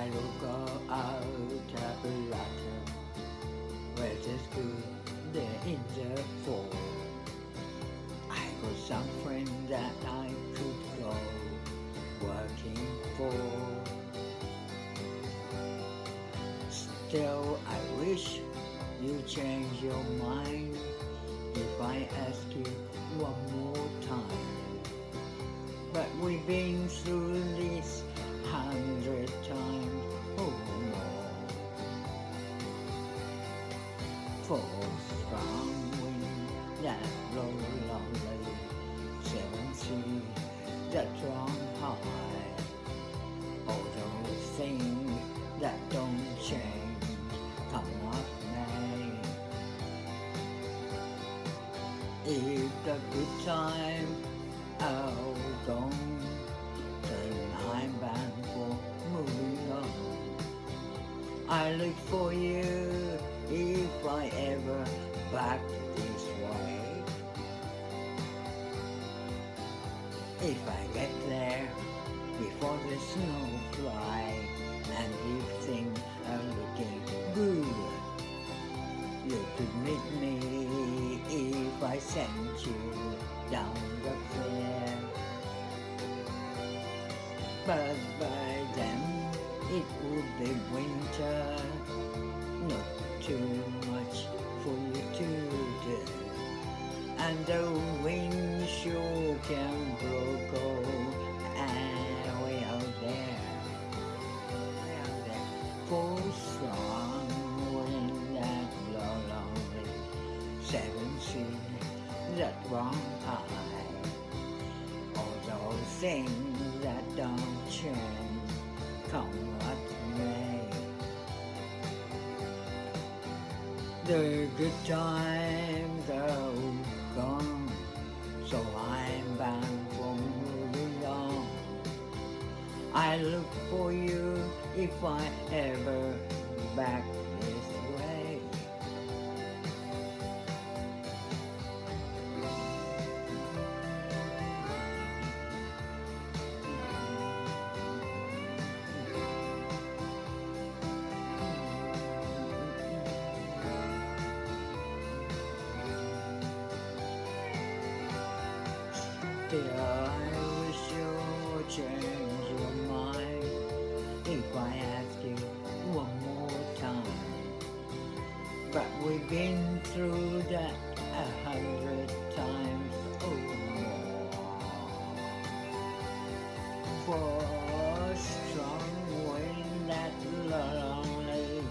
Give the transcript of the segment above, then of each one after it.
I will go out Taberata, where there's good there in the fall. I got some friend that I could go working for. Still, I wish you change your mind if I ask you one more time. But we've been through this 100 times or more. For strong wind that blow lonely, 7 seas that run high, all those things that don't change, come what may. If the good time all gone, then I'm bound for moving on. I look for you if I ever back this way. If I get there before the snow fly, and if things are looking good, you could meet me if I sent you down the fair. But by then it would be winter, not too much for you to do, and the wind sure can blow cold way out there, for strong wind that blow lonely, 7 seas that run high, all those things that don't change, come what may. The good times are gone, so I'm bound for moving on. I look for you if I ever back this way. Still, I wish you would change your mind if I ask you one more time. But we've been through that 100 times or more. For strong wind that lonely,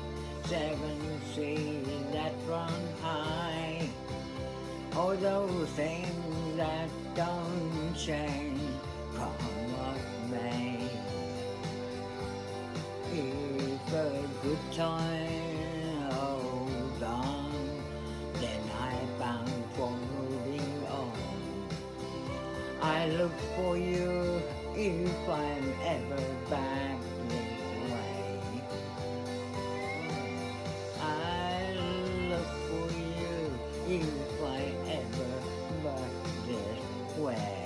7 seas that run high, all those things that don't change, come what may. If a good time holds on, then I'm bound for moving on. I look for you if I'm ever back this way. I look for you if I ever back this way.